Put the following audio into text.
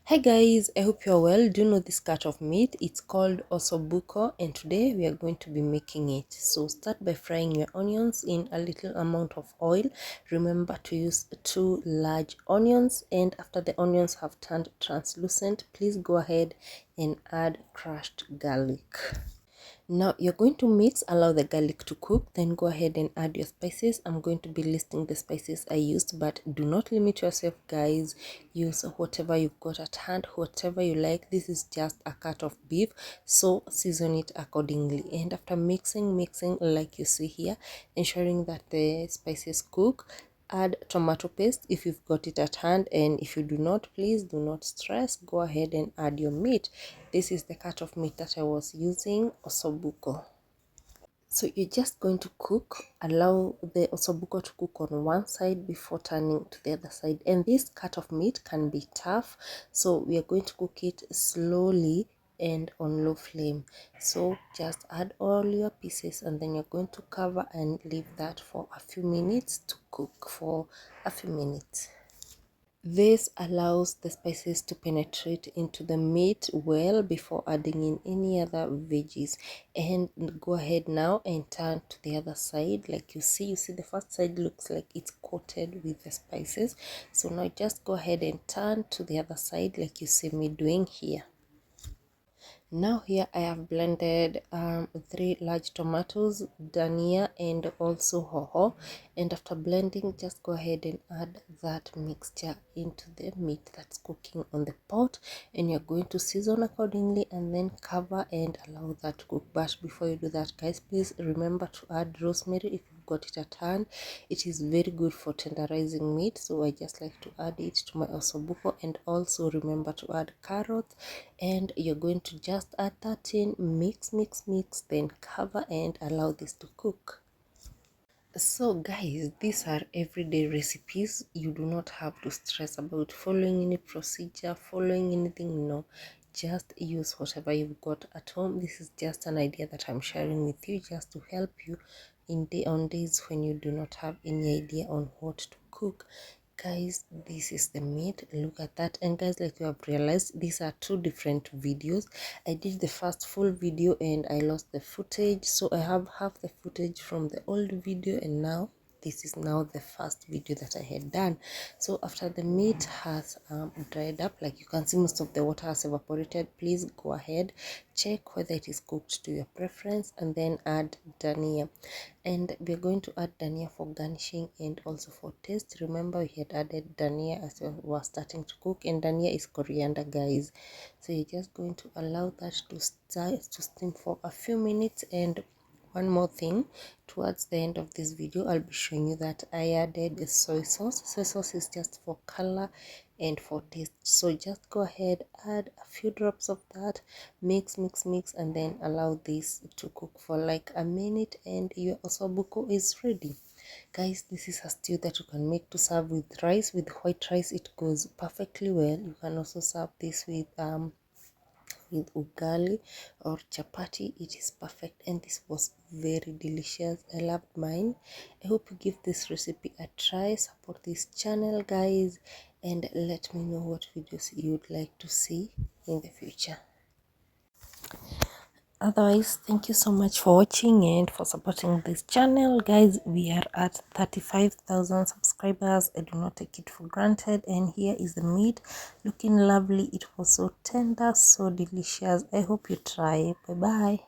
Hi guys, I hope you're well. Do you know this cut of meat? It's called Ossobucco, and today we are going to be making it. So start by frying your onions in a little amount of oil. Remember to use 2 large onions, and after the onions have turned translucent, please go ahead and add crushed garlic. Now you're going to mix, allow the garlic to cook, then go ahead and add your spices. I'm going to be listing the spices I used, but do not limit yourself, guys. Use whatever you've got at hand, whatever you like. This is just a cut of beef, so season it accordingly. And after mixing like you see here, ensuring that the spices cook, add tomato paste if you've got it at hand, and if you do not, please do not stress, go ahead and add your meat. This is the cut of meat that I was using, ossobuco. So you're just going to cook, allow the ossobuco to cook on one side before turning to the other side. And this cut of meat can be tough, so we are going to cook it slowly and on low flame. So just add all your pieces, and then you're going to cover and leave that for a few minutes to cook for a few minutes. This allows the spices to penetrate into the meat well before adding in any other veggies. And go ahead now and turn to the other side. Like you see the first side looks like it's coated with the spices. So now just go ahead and turn to the other side like you see me doing here. Now here I have blended 3 large tomatoes, dania, and also hoho. And after blending, just go ahead and add that mixture into the meat that's cooking on the pot, and you're going to season accordingly and then cover and allow that to cook. But before you do that, guys, please remember to add rosemary if you've got it at hand. It is very good for tenderizing meat, so I just like to add it to my ossobuco. And also remember to add carrots, and you're going to just add that in, mix, then cover and allow this to cook. So guys, these are everyday recipes. You do not have to stress about following any procedure, following anything. No, just use whatever you've got at home. This is just an idea that I'm sharing with you, just to help you on days when you do not have any idea on what to cook. Guys, this is the meat. Look at that. And guys, like you have realized, these are 2 different videos. I did the first full video and I lost the footage, so I have half the footage from the old video, and now this is now the first video that I had done. So after the meat has dried up, like you can see most of the water has evaporated, please go ahead, check whether it is cooked to your preference, and then add dania. And we're going to add dania for garnishing and also for taste. Remember, we had added dania as we were starting to cook, and dania is coriander, guys. So you're just going to allow that to steam for a few minutes. And one more thing, towards the end of this video I'll be showing you that I added soy sauce. Soy sauce is just for color and for taste, so just go ahead, add a few drops of that, mix, and then allow this to cook for like a minute, and your ossobuco is ready. Guys, this is a stew that you can make to serve with rice. With white rice it goes perfectly well. You can also serve this with ugali or chapati. It is perfect, and this was very delicious. I loved mine. I hope you give this recipe a try. Support this channel, guys, and let me know what videos you'd like to see in the future. Otherwise, thank you so much for watching and for supporting this channel, guys. We are at 35,000 subscribers. I do not take it for granted. And here is the meat, looking lovely. It was so tender, so delicious. I hope you try. Bye bye.